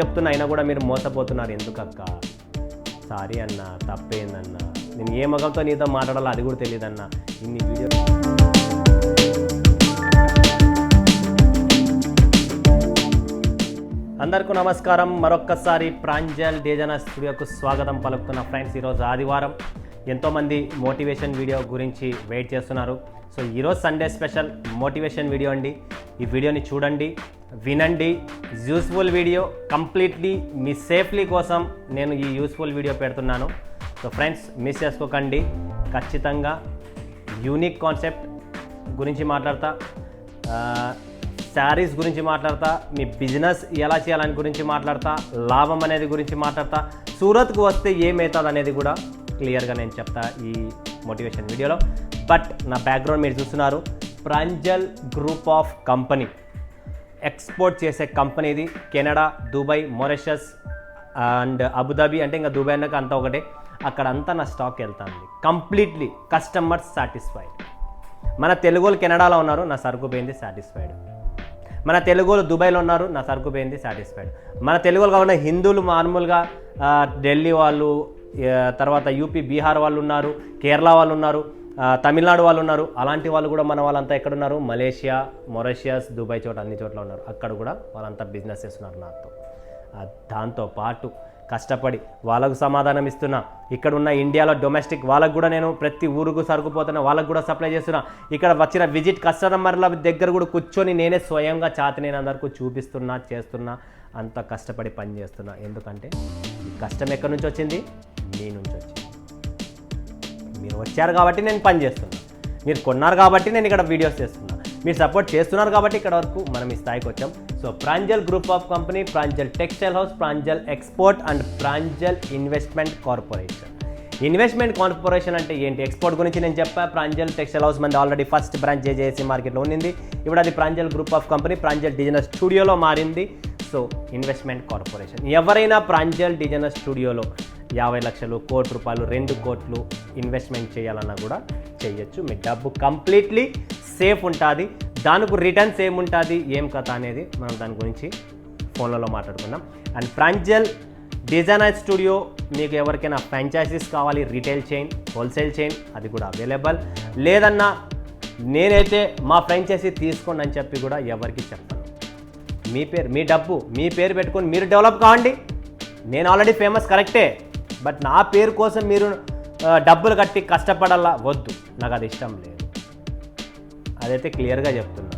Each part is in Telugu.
చెప్తున్నా అయినా కూడా మీరు మోసపోతున్నారు ఎందుకక్క? సారీ అన్న, తప్పేందన్న, నేను ఏ మగంతో నీతో మాట్లాడాలో అది కూడా తెలియదన్న. ఇన్ని వీడియో అందరికీ నమస్కారం. మరొక్కసారి ప్రాంజల్ డిజైన్ స్టూడియోకు స్వాగతం పలుకుతున్న ఫ్రెండ్స్. ఈరోజు ఆదివారం, ఎంతోమంది మోటివేషన్ వీడియో గురించి వెయిట్ చేస్తున్నారు. సో ఈరోజు సండే స్పెషల్ మోటివేషన్ వీడియో అండి. ఈ వీడియోని చూడండి, వినండి. యూస్ఫుల్ వీడియో, కంప్లీట్లీ మీ సేఫ్లీ కోసం నేను ఈ యూస్ఫుల్ వీడియో పెడుతున్నాను. సో ఫ్రెండ్స్, మిస్ చేసుకోకండి. ఖచ్చితంగా యూనిక్ కాన్సెప్ట్ గురించి మాట్లాడతా, శారీస్ గురించి మాట్లాడతా, మీ బిజినెస్ ఎలా చేయాలని గురించి మాట్లాడతా, లాభం అనేది గురించి మాట్లాడతా, సూరత్కు వస్తే ఏమవుతుంది అనేది కూడా క్లియర్గా నేను చెప్తా ఈ మోటివేషన్ వీడియోలో. బట్ నా బ్యాక్గ్రౌండ్ మీరు చూస్తున్నారు, Pranjal group of company, export చేసే కంపెనీ ఇది. Canada, Dubai, Mauritius and Abu Dhabi, అంటే ఇంకా దుబాయ్ అన్నాక అంతా ఒకటే. అక్కడ అంతా నా స్టాక్ వెళ్తుంది కంప్లీట్లీ కస్టమర్స్ సాటిస్ఫైడ్. మన తెలుగు వాళ్ళు కెనడాలో ఉన్నారు, నా సరుకు పోయింది సాటిస్ఫైడ్. మన తెలుగు వాళ్ళు దుబాయ్లో ఉన్నారు, నా సరుకు పోయింది సాటిస్ఫైడ్. మన తెలుగు వాళ్ళు కాకుండా హిందువులు మామూలుగా ఢిల్లీ వాళ్ళు, తర్వాత యూపీ బీహార్ వాళ్ళు ఉన్నారు, కేరళ వాళ్ళు ఉన్నారు, తమిళనాడు వాళ్ళు ఉన్నారు. అలాంటి వాళ్ళు కూడా మన వాళ్ళంతా ఎక్కడున్నారు? మలేషియా, మొరిషియస్, దుబాయ్ చోట, అన్ని చోట్ల ఉన్నారు. అక్కడ కూడా వాళ్ళంతా బిజినెస్ చేస్తున్నారు నాతో. దాంతోపాటు కష్టపడి వాళ్ళకు సమాధానం ఇస్తున్నా. ఇక్కడ ఉన్న ఇండియాలో డొమెస్టిక్ వాళ్ళకు కూడా నేను ప్రతి ఊరుకు సరుకుపోతున్నా, వాళ్ళకు కూడా సప్లై చేస్తున్నా. ఇక్కడ వచ్చిన విజిట్ కస్టమర్ల దగ్గర కూడా కూర్చొని నేనే స్వయంగా నేను అందరికీ చూపిస్తున్నా, చేస్తున్నా. అంత కష్టపడి పని చేస్తున్నా. ఎందుకంటే ఈ కష్టం ఎక్కడి నుంచి వచ్చింది? మీ నుంచి వచ్చింది. మీరు వచ్చారు కాబట్టి నేను పని చేస్తున్నా, మీరు కొన్నారు కాబట్టి నేను ఇక్కడ వీడియోస్ చేస్తున్నా, మీరు సపోర్ట్ చేస్తున్నారు కాబట్టి ఇక్కడ వరకు మనం ఈ స్థాయికి వచ్చాం. So Pranjal group of company, Pranjal textile house, Pranjal export and Pranjal investment corporation. Investment corporation అంటే ఏంటి? ఎక్స్పోర్ట్ గురించి నేను చెప్పా. ప్రాంజల్ టెక్స్టైల్ హౌస్ మంది ఆల్రెడీ ఫస్ట్ బ్రాంచ్ జేజేఎస్సీ మార్కెట్లో ఉన్నింది. ఇప్పుడు అది Pranjal group of company, Pranjal designer స్టూడియోలో మారింది. So investment corporation. ఎవరైనా ప్రాంజల్ డిజైనర్ స్టూడియోలో 50 లక్షలు, కోటి రూపాయలు, 2 కోట్లు ఇన్వెస్ట్మెంట్ చేయాలన్నా కూడా చేయొచ్చు. మీ డబ్బు కంప్లీట్లీ సేఫ్ ఉంటుంది. దానికి రిటర్న్స్ ఏముంటుంది, ఏం కథ అనేది మనం దాని గురించి ఫోన్లలో మాట్లాడుకుందాం. అండ్ ప్రాంజల్ డిజైనర్ స్టూడియో, మీకు ఎవరికైనా ఫ్రాంచైజీస్ కావాలి, రీటైల్ చైన్, హోల్సేల్ చైన్, అది కూడా అవైలబుల్. లేదన్నా నేనైతే మా ఫ్రాంచైజీ తీసుకోండి అని చెప్పి కూడా ఎవరికి చెప్పను. మీ పేరు, మీ డబ్బు, మీ పేరు పెట్టుకొని మీరు డెవలప్ కావండి. నేను ఆల్రెడీ ఫేమస్ కరెక్టే, బట్ నా పేరు కోసం మీరు డబ్బులు కట్టి కష్టపడాలా వద్దు. నాకు అది ఇష్టం లేదు. అదైతే క్లియర్గా చెప్తున్నా.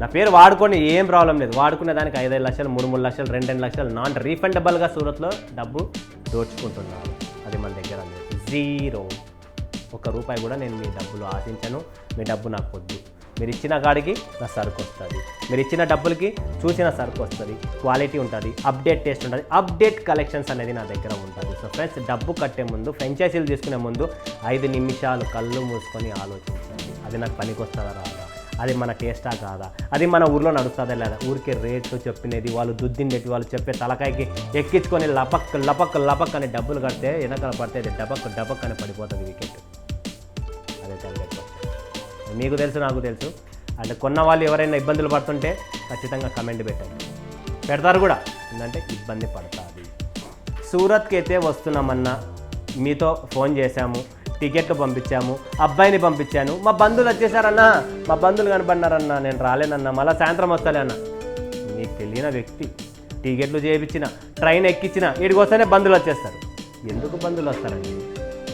నా పేరు వాడుకొని ఏం ప్రాబ్లం లేదు. వాడుకునే దానికి 5 లక్షలు, 3 లక్షలు, 2 లక్షలు నాన్ రీఫండబుల్గా సూరత్లో డబ్బు దోచుకుంటున్నాను. అది మన దగ్గర లేదు. జీరో. 1 రూపాయి కూడా నేను మీ డబ్బులు ఆశించను. మీ డబ్బు నాకు వద్దు. మీరు ఇచ్చిన కాడికి నా సరుకు వస్తుంది, మీరు ఇచ్చిన డబ్బులకి చూసిన సరుకు వస్తుంది, క్వాలిటీ ఉంటుంది, అప్డేట్ టేస్ట్ ఉంటుంది, అప్డేట్ కలెక్షన్స్ అనేది నా దగ్గర ఉంటుంది. సో ఫ్రెండ్స్, డబ్బు కట్టే ముందు, ఫ్రాంచైజీలు తీసుకునే ముందు 5 నిమిషాలు కళ్ళు మూసుకొని ఆలోచించండి. అది నాకు పనికి వస్తుందా రాదా, అది మన టేస్టా కాదా, అది మన ఊర్లో నడుస్తుందా లేదా. ఊరికే రేట్లు చెప్పినది, వాళ్ళు దుద్దిండేటి వాళ్ళు చెప్పే తలకాయకి ఎక్కించుకొని లపక్ లపక్ లపక్ అని డబ్బులు కడితే వెనకాల పడితే అది డబక్ డబక్ అని పడిపోతుంది వికెట్. అదే తలకాయ. మీకు తెలుసు, నాకు తెలుసు. అంటే కొన్న వాళ్ళు ఎవరైనా ఇబ్బందులు పడుతుంటే ఖచ్చితంగా కమెంట్ పెట్టండి, పెడతారు కూడా. ఎందుకంటే ఇబ్బంది పడుతుంది. సూరత్కి అయితే వస్తున్నామన్నా మీతో ఫోన్ చేశాము, టికెట్లు పంపించాము, అబ్బాయిని పంపించాను, మా బంధువులు వచ్చేసారన్నా, మా బంధువులు కనబడినారన్నా, నేను రాలేనన్నా, మళ్ళీ సాయంత్రం వస్తాలే అన్న. మీకు తెలియని వ్యక్తి టికెట్లు చేయించిన, ట్రైన్ ఎక్కించిన, వీడికి వస్తేనే బంధువులు వచ్చేస్తారు. ఎందుకు బంధువులు వస్తారండి?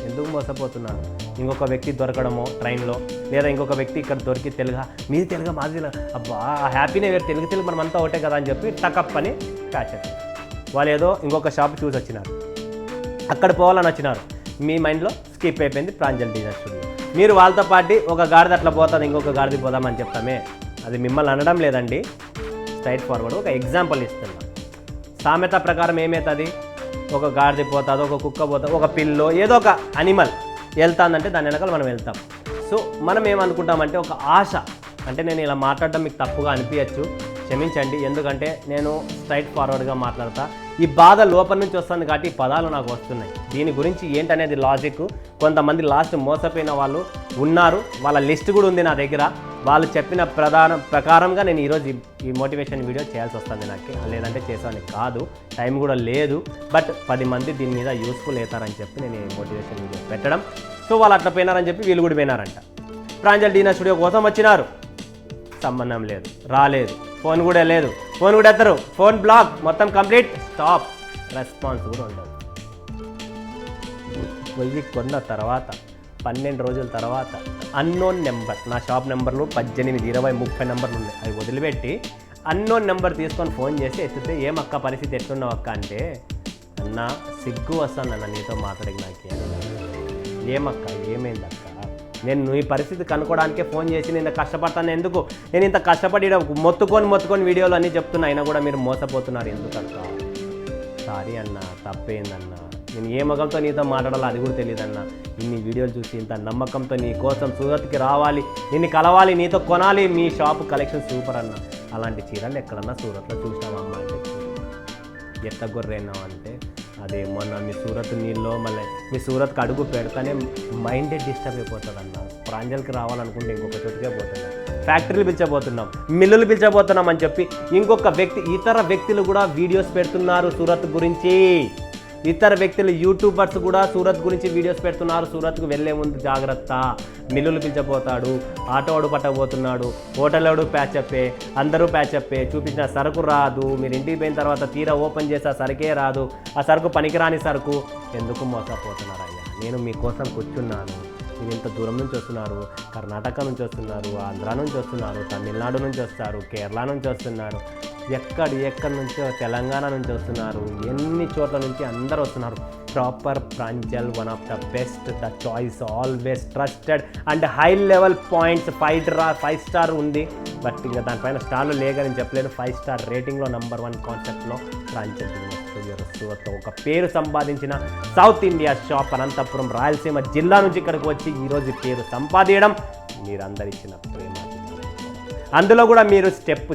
ఎందుకు మోసపోతున్నారు? ఇంకొక వ్యక్తి దొరకడమో ట్రైన్లో, లేదా ఇంకొక వ్యక్తి ఇక్కడ దొరికి తెలుగా, మీది తెలుగా, మాది తెలుగా, అబ్బా హ్యాపీనే వేరు, తెలుగు మనం అంతా ఒకటే కదా అని చెప్పి టకప్ అని క్యాచ్ అవుతుంది. వాళ్ళు ఏదో ఇంకొక షాప్ చూసి వచ్చినారు, అక్కడ పోవాలని వచ్చినారు. మీ మైండ్లో స్కిప్ అయిపోయింది ప్రాంజల్ డిజైనర్ స్టూడియో. మీరు వాళ్ళతో పాటు ఒక గాడిద అట్లా పోతుంది, ఇంకొక గాడిద పోదామని చెప్తామే. అది మిమ్మల్ని అనడం లేదండి, స్ట్రైట్ ఫార్వర్డ్ ఒక ఎగ్జాంపుల్ ఇస్తున్నాం. సామెత ప్రకారం ఏమవుతుంది? ఒక గాడిద పోతుంది, ఒక కుక్క పోతుంది, ఒక పిల్లో, ఏదో ఒక అనిమల్ వెళ్తానంటే దాని వెనకాల మనం వెళ్తాం. సో మనం ఏమనుకుంటామంటే ఒక ఆశ. అంటే నేను ఇలా మాట్లాడడం మీకు తప్పుగా అనిపించచ్చు, క్షమించండి. ఎందుకంటే నేను స్ట్రైట్ ఫార్వర్డ్గా మాట్లాడతా. ఈ బాధ లోపల నుంచి వస్తుంది కాబట్టి ఈ పదాలు నాకు వస్తున్నాయి. దీని గురించి ఏంటనేది లాజిక్. కొంతమంది లాస్ట్ మోసపోయిన వాళ్ళు ఉన్నారు, వాళ్ళ లిస్ట్ కూడా ఉంది నా దగ్గర. వాళ్ళు చెప్పిన ప్రకారంగా నేను ఈరోజు ఈ మోటివేషన్ వీడియో చేయాల్సి వస్తుంది నాకు, లేదంటే చేసాను కాదు, టైం కూడా లేదు. బట్ 10 మంది దీని మీద యూస్ఫుల్ అవుతారని చెప్పి నేను ఈ మోటివేషన్ వీడియో పెట్టడం. సో వాళ్ళు అట్లా పోయినారని చెప్పి వీళ్ళు కూడా పోయినారంట. ప్రాంజల్ డీనా స్టూడియో కోసం వచ్చినారు, సంబంధం లేదు, రాలేదు, ఫోన్ కూడా లేదు, ఫోన్ కూడా ఎత్తరు, ఫోన్ బ్లాక్, మొత్తం కంప్లీట్ స్టాప్, రెస్పాన్స్ కూడా ఉండదు. వెయ్యి కొన్న తర్వాత 12 రోజుల తర్వాత అన్నోన్ నెంబర్, నా షాప్ నెంబర్లు 18, 20, 30 నెంబర్లు ఉన్నాయి, అవి వదిలిపెట్టి అన్నోన్ నెంబర్ తీసుకొని ఫోన్ చేసి ఎత్తితే ఏమక్క పరిస్థితి ఎట్లున్నావు అక్క అంటే, అన్న సిగ్గు వస్తుంది అన్న నీతో మాట్లాడి, నాకు ఏమక్క ఏమైంది అక్క, నేను నీ పరిస్థితి కనుక్కోవడానికే ఫోన్ చేసి నేను కష్టపడతాను ఎందుకు, నేను ఇంత కష్టపడి మొత్తుకొని వీడియోలు అన్నీ చెప్తున్నా, అయినా కూడా మీరు మోసపోతున్నారు ఎందుకు అక్క, సారీ అన్న తప్పేందన్న, నేను ఏ మగంతో నీతో మాట్లాడాలో అది కూడా తెలియదన్న, ఇన్ని వీడియోలు చూసి ఇంత నమ్మకంతో నీ కోసం సూరత్కి రావాలి, నిన్ను కలవాలి, నీతో కొనాలి, మీ షాప్ కలెక్షన్ సూపర్ అన్న, అలాంటి చీరలు ఎక్కడన్నా సూరత్లో చూసినావమ్మా అంటే, ఎట్ట గొర్రెనావు అంటే, అదే మొన్న మీ సూరత్ నీళ్ళలో మళ్ళీ మీ సూరత్కి అడుగు పెడతానే మైండే డిస్టర్బ్ అయిపోతుంది అన్న, ప్రాంజల్కి రావాలనుకుంటే ఇంకొక చోటుకే పోతున్నాం, ఫ్యాక్టరీలు పిలిచబోతున్నాం, మిల్లులు పిలిచబోతున్నాం అని చెప్పి ఇంకొక ఇతర వ్యక్తులు కూడా వీడియోస్ పెడుతున్నారు సూరత్ గురించి, ఇతర వ్యక్తులు యూట్యూబర్స్ కూడా సూరత్ గురించి వీడియోస్ పెడుతున్నారు, సూరత్కు వెళ్ళే ముందు జాగ్రత్త, మిల్లులు పిలిచబోతాడు, ఆటోవాడు పట్టబోతున్నాడు, హోటల్లోడు ప్యాచప్పే, అందరూ ప్యాచప్పే, చూపించిన సరుకు రాదు, మీరు ఇంటికి పోయిన తర్వాత తీరా ఓపెన్ చేస్తే ఆ సరుకే రాదు, ఆ సరుకు పనికిరాని సరుకు, ఎందుకు మోసపోతున్నారు అయ్యా, నేను మీకోసం కూర్చున్నాను, మీరు ఇంత దూరం నుంచి వస్తున్నారు, కర్ణాటక నుంచి వస్తున్నారు, ఆంధ్ర నుంచి వస్తున్నారు, తమిళనాడు నుంచి వస్తారు, కేరళ నుంచి వస్తున్నారు, ఎక్కడి నుంచో తెలంగాణ నుంచి వస్తున్నారు, ఎన్ని చోట్ల నుంచి అందరూ వస్తున్నారు. Proper Pranjal one of the best, the choice, always trusted and high level points, 5 star ఉంది, బట్ ఇంకా దానిపైన స్టార్లు లేదని చెప్పలేను, 5 స్టార్ రేటింగ్లో నంబర్ 1 కాన్సెప్ట్లో ప్రాంజల్ సూరత్లో ఒక పేరు సంపాదించిన south India shop, Anantapur Rayalaseema జిల్లా నుంచి ఇక్కడికి వచ్చి ఈరోజు పేరు సంపాదించడం మీరందరిచ్చిన ప్రేమ, అందులో కూడా మీరు స్టెప్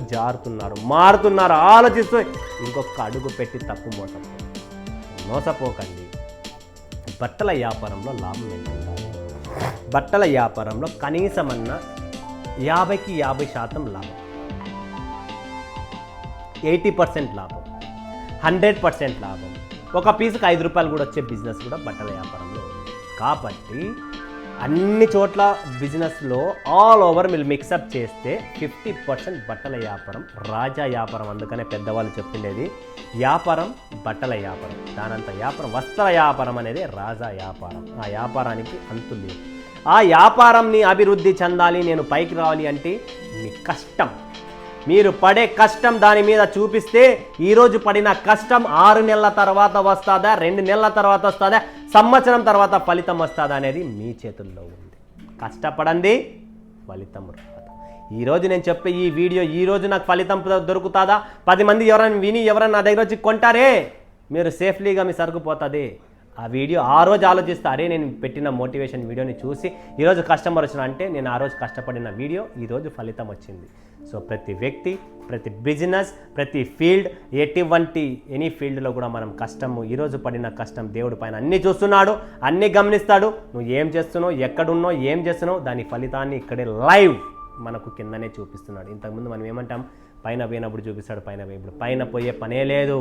మారుతున్నారు, ఆలోచిస్తూ ఇంకొక అడుగు పెట్టి తప్పు మోసపోకండి. బట్టల వ్యాపారంలో లాభం ఏంటంటే, బట్టల వ్యాపారంలో కనీసమన్న 50కి 50% లాభం, 80% లాభం, 100% లాభం, ఒక పీసుకి 5 రూపాయలు కూడా వచ్చే బిజినెస్ కూడా బట్టల వ్యాపారంలో ఉంది. కాబట్టి అన్ని చోట్ల బిజినెస్లో ఆల్ ఓవర్ మీరు మిక్సప్ చేస్తే 50% బట్టల వ్యాపారం రాజా వ్యాపారం, అందుకనే పెద్దవాళ్ళు చెప్పిండేది వ్యాపారం బట్టల వ్యాపారం, దానంత వ్యాపారం వస్త్ర వ్యాపారం అనేది రాజా వ్యాపారం, ఆ వ్యాపారానికి అంతు లేదు. ఆ వ్యాపారంని అభివృద్ధి చెందాలి, నేను పైకి రావాలి అంటే మీ కష్టం, మీరు పడే కష్టం దాని మీద చూపిస్తే, ఈరోజు పడిన కష్టం 6 నెలల తర్వాత వస్తుందా, 2 నెలల తర్వాత వస్తుందా, సంవత్సరం తర్వాత ఫలితం వస్తుందా అనేది మీ చేతుల్లో ఉంది. కష్టపడండి, ఫలితం రాదు. ఈరోజు నేను చెప్పే ఈ వీడియో, ఈరోజు నాకు ఫలితం దొరుకుతుందా, 10 మంది ఎవరైనా నా దగ్గర వచ్చి కొంటారే, మీరు సేఫ్లీగా మీ సరుకు పోతుంది. ఆ వీడియో ఆ రోజు ఆలోచిస్తే, అరే నేను పెట్టిన మోటివేషన్ వీడియోని చూసి ఈరోజు కస్టమర్ వచ్చిన అంటే, నేను ఆ రోజు కష్టపడిన వీడియో ఈరోజు ఫలితం వచ్చింది. సో ప్రతి వ్యక్తి, ప్రతి బిజినెస్, ప్రతి ఫీల్డ్, ఎనీ ఫీల్డ్లో కూడా మనం కష్టము, ఈరోజు పడిన కష్టం దేవుడి పైన అన్నీ చూస్తున్నాడు, అన్నీ గమనిస్తాడు. నువ్వు ఏం చేస్తున్నావు, ఎక్కడున్నావు, ఏం చేస్తున్నావు, దాని ఫలితాన్ని ఇక్కడే లైవ్ మనకు కిందనే చూపిస్తున్నాడు. ఇంతకుముందు మనం ఏమంటాం, పైన పోయినప్పుడు చూపిస్తాడు, ఇప్పుడు పైన పోయే పనే లేదు,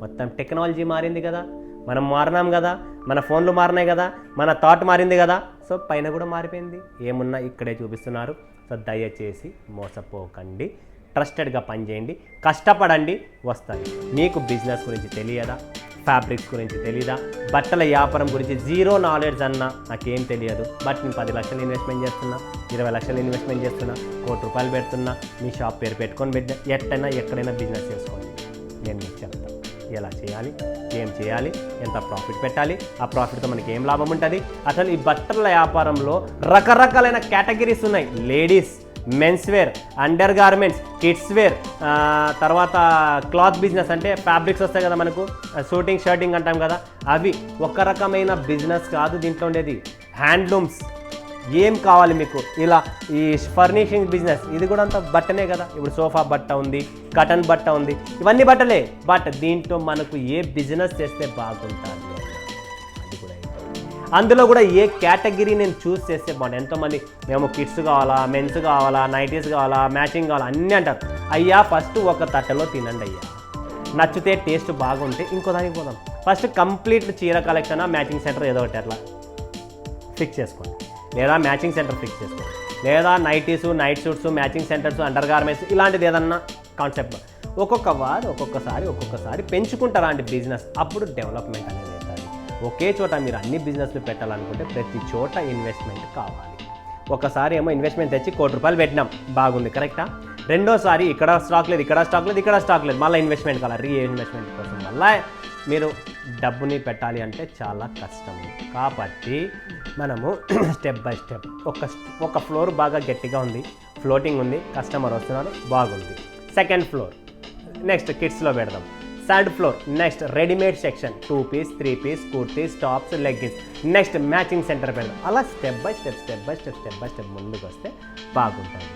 మొత్తం టెక్నాలజీ మారింది కదా, మనం మారినాం కదా, మన ఫోన్లు మారినాయి కదా, మన థాట్ మారింది కదా, సో పైన కూడా మారిపోయింది, ఏమున్నా ఇక్కడే చూపిస్తున్నారు. సో దయచేసి మోసపోకండి, ట్రస్టెడ్గా పనిచేయండి, కష్టపడండి, వస్తాయి. మీకు బిజినెస్ గురించి తెలియదా, ఫ్యాబ్రిక్స్ గురించి తెలియదా, బట్టల వ్యాపారం గురించి జీరో నాలెడ్జ్ అన్నా, నాకేం తెలియదు, బట్ నేను 10 లక్షలు ఇన్వెస్ట్మెంట్ చేస్తున్నా, 20 లక్షలు ఇన్వెస్ట్మెంట్ చేస్తున్నా, ₹1 కోటి పెడుతున్నా, మీ షాప్ పేరు పెట్టుకొని ఎక్కడైనా బిజినెస్ చేసుకోండి. నేను మీకు చెప్తాను ఎలా చేయాలి, ఏం చేయాలి, ఎంత ప్రాఫిట్ పెట్టాలి, ఆ ప్రాఫిట్తో మనకి ఏం లాభం ఉంటుంది. అసలు ఈ బట్టల వ్యాపారంలో రకరకాలైన కేటగిరీస్ ఉన్నాయి. Ladies, mens wear, under garments, kids wear, తర్వాత క్లాత్ బిజినెస్ అంటే ఫ్యాబ్రిక్స్ వస్తాయి కదా మనకు, షూటింగ్ షర్టింగ్ అంటాం కదా, అవి ఒక రకమైన బిజినెస్ కాదు దీంట్లో ఉండేది. హ్యాండ్లూమ్స్, ఏం కావాలి మీకు, ఇలా ఈ ఫర్నిషింగ్ బిజినెస్, ఇది కూడా అంత బట్టనే కదా. ఇప్పుడు సోఫా బట్ట ఉంది, కటన్ బట్ట ఉంది, ఇవన్నీ బట్టలే. బట్ దీంట్లో మనకు ఏ బిజినెస్ చేస్తే బాగుంటుంది అది కూడా. అందులో కూడా ఏ కేటగిరీ నేను చూస్ చేస్తే బాగుంటుంది. ఎంతోమంది మేము కిడ్స్ కావాలా, మెన్స్ కావాలా, నైటీస్ కావాలా, మ్యాచింగ్ కావాలా అన్నీ అంటారు. అయ్యా ఫస్ట్ ఒక తట్టలో తినండి అయ్యా, నచ్చితే టేస్ట్ బాగుంటే ఇంకో దానికి పోదాం. ఫస్ట్ కంప్లీట్ చీర కలెక్షన్ మ్యాచింగ్ సెంటర్ ఏదో ఒకటి అట్లా ఫిక్స్ చేసుకోండి, లేదా మ్యాచింగ్ సెంటర్ ఫిక్స్ చేసుకోండి, లేదా nighties, night suits, matching centres, under garments ఇలాంటిది ఏదన్నా కాన్సెప్ట్ ఒక్కొక్కసారి పెంచుకుంటారా అంటే బిజినెస్, అప్పుడు డెవలప్మెంట్ అనేది అవుతుంది. ఒకే చోట మీరు అన్ని బిజినెస్లు పెట్టాలనుకుంటే ప్రతి చోట ఇన్వెస్ట్మెంట్ కావాలి. ఒకసారి ఏమో ఇన్వెస్ట్మెంట్ తెచ్చి ₹1,00,00,000 పెట్టినాం, బాగుంది కరెక్టా. రెండోసారి ఇక్కడ స్టాక్ లేదు, ఇక్కడ స్టాక్ లేదు, మళ్ళీ ఇన్వెస్ట్మెంట్ కావాలి. రీఇన్వెస్ట్మెంట్ కోసం మళ్ళీ మీరు డబ్బుని పెట్టాలి అంటే చాలా కష్టం. కాబట్టి మనము స్టెప్ బై స్టెప్ ఒక ఫ్లోర్ బాగా గట్టిగా ఉంది, ఫ్లోటింగ్ ఉంది, కస్టమర్ వస్తున్నారు, బాగుంది. సెకండ్ ఫ్లోర్ నెక్స్ట్ కిడ్స్లో పెడదాం. Third floor next readymade section, 2 piece 3 piece kurtis, tops, leggings, next matching center పెడదాం. అలా స్టెప్ బై స్టెప్ ముందుకు వస్తే బాగుంటుంది.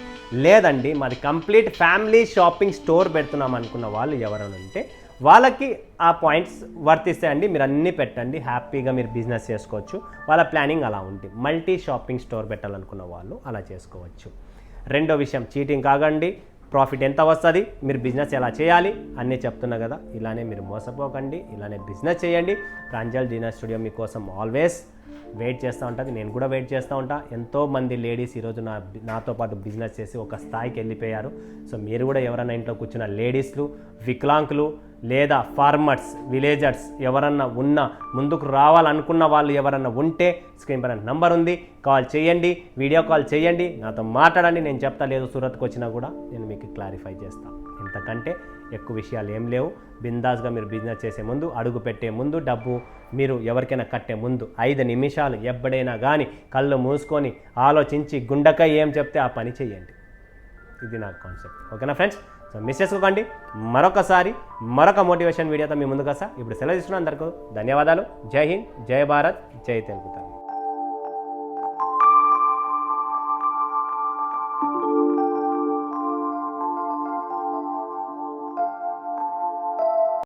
లేదండి మాది కంప్లీట్ ఫ్యామిలీ షాపింగ్ స్టోర్ పెడుతున్నాం అనుకున్న వాళ్ళు ఎవరైనా ఉంటే వాళ్ళకి ఆ పాయింట్స్ వర్తిస్తాయండి. మీరు అన్నీ పెట్టండి, హ్యాపీగా మీరు బిజినెస్ చేసుకోవచ్చు. వాళ్ళ ప్లానింగ్ అలా ఉంటుంది. మల్టీ షాపింగ్ స్టోర్ పెట్టాలనుకున్న వాళ్ళు అలా చేసుకోవచ్చు. రెండో విషయం, చీటింగ్ కాకండి. ప్రాఫిట్ ఎంత వస్తుంది, మీరు బిజినెస్ ఎలా చేయాలి అన్నీ చెప్తున్నా కదా, ఇలానే మీరు మోసపోకండి, ఇలానే బిజినెస్ చేయండి. ప్రాంజల్ డిన్నర్ స్టూడియో మీకోసం ఆల్వేస్ వెయిట్ చేస్తూ ఉంటుంది, నేను కూడా వెయిట్ చేస్తూ ఉంటా. ఎంతోమంది లేడీస్ ఈరోజు నాతో పాటు బిజినెస్ చేసి ఒక స్థాయికి వెళ్ళిపోయారు. సో మీరు కూడా ఎవరైనా ఇంట్లో కూర్చున్న లేడీస్లు, వికలాంగులు, లేదా ఫార్మర్స్, విలేజర్స్ ఎవరన్నా ఉన్నా, ముందుకు రావాలనుకున్న వాళ్ళు ఎవరన్నా ఉంటే స్క్రీన్ పైన నంబర్ ఉంది, కాల్ చేయండి, వీడియో కాల్ చేయండి, నాతో మాట్లాడండి. నేను చెప్తా, లేదు సూరత్కి వచ్చినా కూడా నేను మీకు క్లారిఫై చేస్తాను. ఇంతకంటే ఎక్కువ విషయాలు ఏం లేవు. బిందాస్గా మీరు బిజినెస్ చేసే ముందు, అడుగు పెట్టే ముందు, డబ్బు మీరు ఎవరికైనా కట్టే ముందు 5 నిమిషాలు ఎప్పుడైనా కానీ కళ్ళు మూసుకొని ఆలోచించి గుండెకాయ ఏం చెప్తే ఆ పని చేయండి. ఇది నా కాన్సెప్ట్. ఓకేనా ఫ్రెండ్స్? సో మిస్ చేసుకోకండి. మరొక మోటివేషన్ వీడియోతో మీ ముందుకు వస్తా. ఇప్పుడు సెలవు తీసుకున్న అందరికీ ధన్యవాదాలు. జై హింద్, జై భారత్, జై తెలుగు.